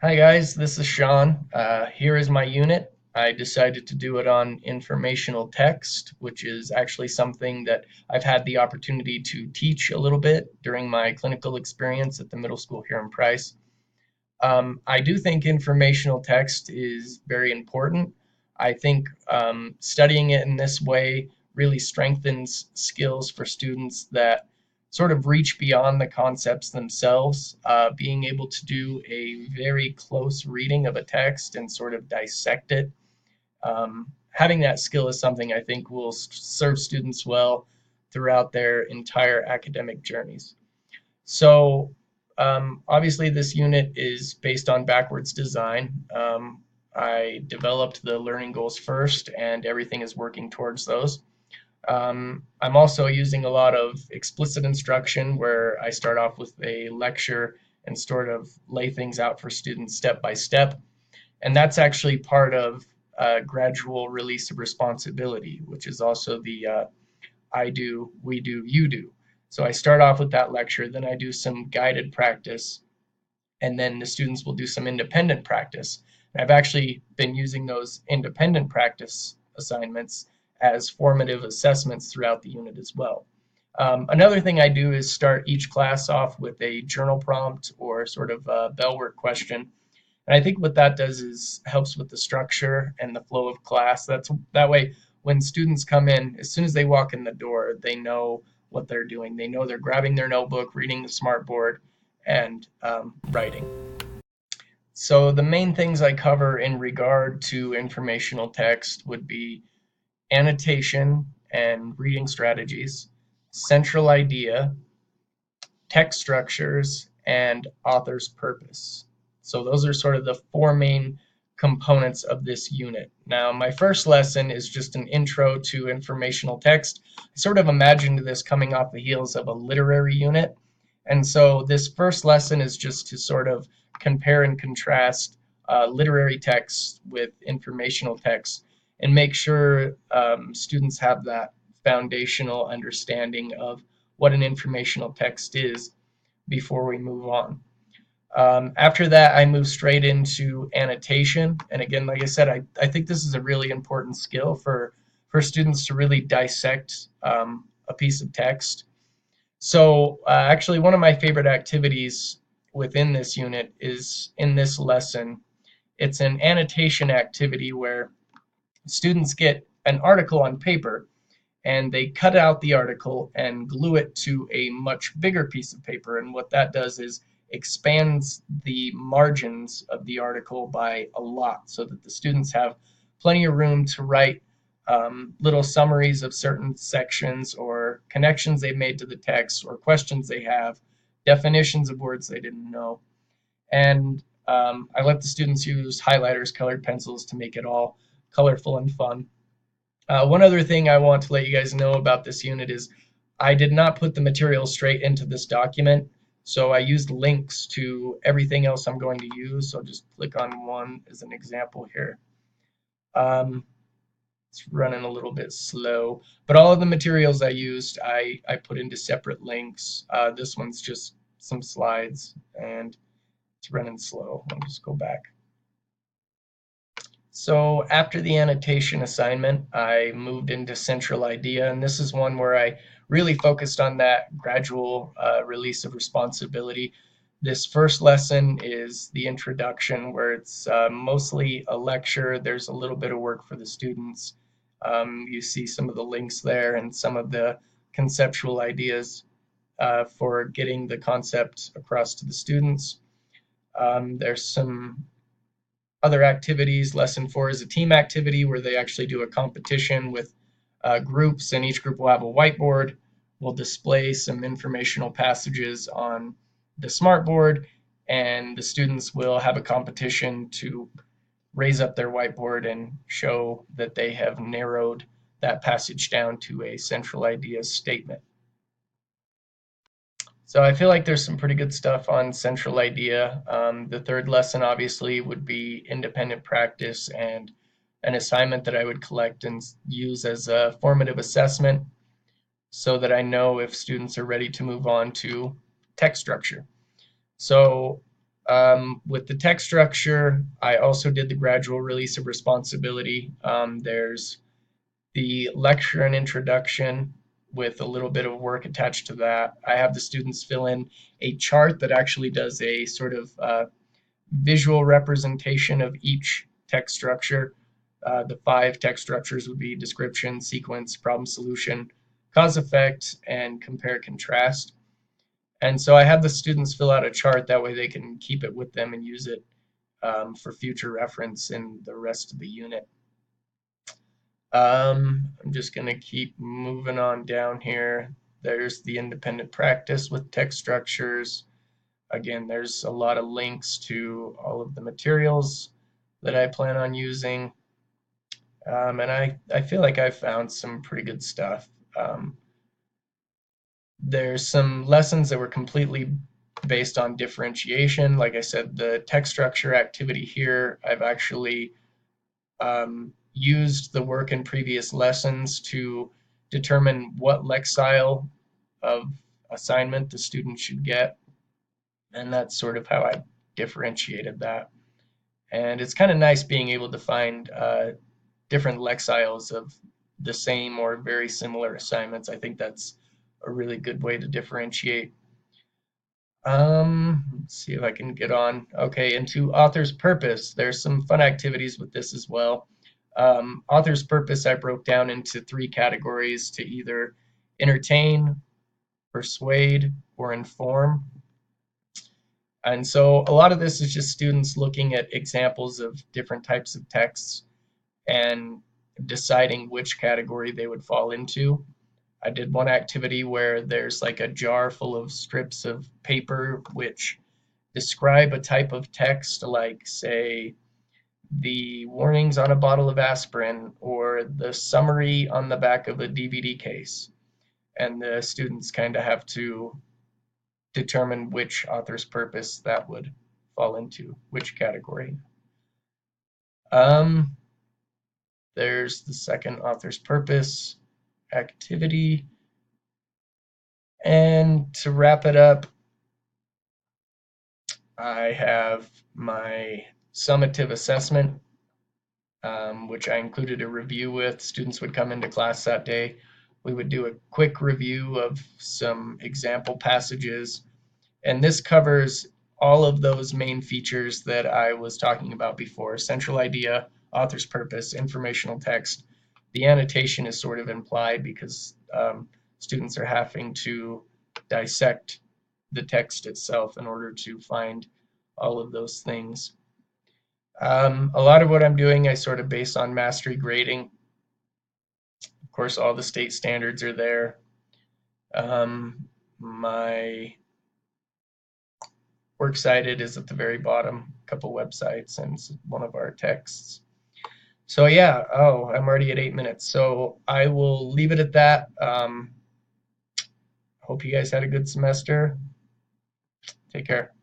Hi guys, this is Shawn. Here is my unit. I decided to do it on informational text, which is actually something that I've had the opportunity to teach a little bit during my clinical experience at the middle school here in Price. I do think informational text is very important. I think studying it in this way really strengthens skills for students that sort of reach beyond the concepts themselves. Being able to do a very close reading of a text and sort of dissect it. Having that skill is something I think will serve students well throughout their entire academic journeys. So obviously this unit is based on backwards design. I developed the learning goals first and everything is working towards those. I'm also using a lot of explicit instruction where I start off with a lecture and sort of lay things out for students step by step. And that's actually part of gradual release of responsibility, which is also the I do, we do, you do. So I start off with that lecture, then I do some guided practice, and then the students will do some independent practice. And I've actually been using those independent practice assignments as formative assessments throughout the unit as well. Another thing I do is start each class off with a journal prompt or sort of a bell work question. And I think what that does is helps with the structure and the flow of class. That way when students come in, as soon as they walk in the door, they know what they're doing. They know they're grabbing their notebook, reading the smartboard, and writing. So the main things I cover in regard to informational text would be annotation and reading strategies, central idea, text structures, and author's purpose. So those are sort of the four main components of this unit. Now, my first lesson is just an intro to informational text. I sort of imagined this coming off the heels of a literary unit. And so this first lesson is just to sort of compare and contrast literary text with informational text and make sure students have that foundational understanding of what an informational text is before we move on. After that, I move straight into annotation. And again, like I said, I think this is a really important skill for students to really dissect a piece of text. So actually, one of my favorite activities within this unit is in this lesson. It's an annotation activity where students get an article on paper and they cut out the article and glue it to a much bigger piece of paper. And what that does is expands the margins of the article by a lot so that the students have plenty of room to write little summaries of certain sections or connections they've made to the text or questions they have, definitions of words they didn't know. And I let the students use highlighters, colored pencils to make it all colorful and fun. One other thing I want to let you guys know about this unit is I did not put the material straight into this document, so I used links to everything else I'm going to use. So I'll just click on one as an example here. It's running a little bit slow, but all of the materials I used, I put into separate links. This one's just some slides, and it's running slow. I'll just go back. So after the annotation assignment, I moved into central idea, and this is one where I really focused on that gradual release of responsibility. This first lesson is the introduction, where it's mostly a lecture. There's a little bit of work for the students. You see some of the links there and some of the conceptual ideas for getting the concept across to the students. There's some other activities. Lesson 4 is a team activity where they actually do a competition with groups, and each group will have a whiteboard. We'll display some informational passages on the smartboard, and the students will have a competition to raise up their whiteboard and show that they have narrowed that passage down to a central idea statement. So I feel like there's some pretty good stuff on central idea. The third lesson obviously would be independent practice and an assignment that I would collect and use as a formative assessment so that I know if students are ready to move on to text structure. So With the text structure, I also did the gradual release of responsibility. There's the lecture and introduction with a little bit of work attached to that. I have the students fill in a chart that actually does a sort of visual representation of each text structure. The five text structures would be description, sequence, problem solution, cause effect, and compare contrast. And so I have the students fill out a chart that way they can keep it with them and use it for future reference in the rest of the unit. I'm just going to keep moving on down here. There's the independent practice with text structures. Again, there's a lot of links to all of the materials that I plan on using. And I feel like I've found some pretty good stuff. There's some lessons that were completely based on differentiation. Like I said, the text structure activity here, I've actually used the work in previous lessons to determine what lexile of assignment the student should get. And that's sort of how I differentiated that. And it's kind of nice being able to find different lexiles of the same or very similar assignments. I think that's a really good way to differentiate. Let's see if I can get on. Okay, into author's purpose. There's some fun activities with this as well. Author's purpose I broke down into three categories to either entertain, persuade, or inform. And so a lot of this is just students looking at examples of different types of texts and deciding which category they would fall into. I did one activity where there's like a jar full of strips of paper which describe a type of text, like, say, the warnings on a bottle of aspirin or the summary on the back of a DVD case. And the students kind of have to determine which author's purpose that would fall into, which category. Um, there's the second author's purpose activity. And to wrap it up, I have my summative assessment, which I included a review with. Students would come into class that day. We would do a quick review of some example passages, and this covers all of those main features that I was talking about before: central idea, author's purpose, informational text. The annotation is sort of implied because students are having to dissect the text itself in order to find all of those things. A lot of what I'm doing I sort of base on mastery grading. Of course, all the state standards are there. My works cited is at the very bottom, a couple websites and one of our texts. So yeah, oh, I'm already at 8 minutes. So I will leave it at that. Hope you guys had a good semester. Take care.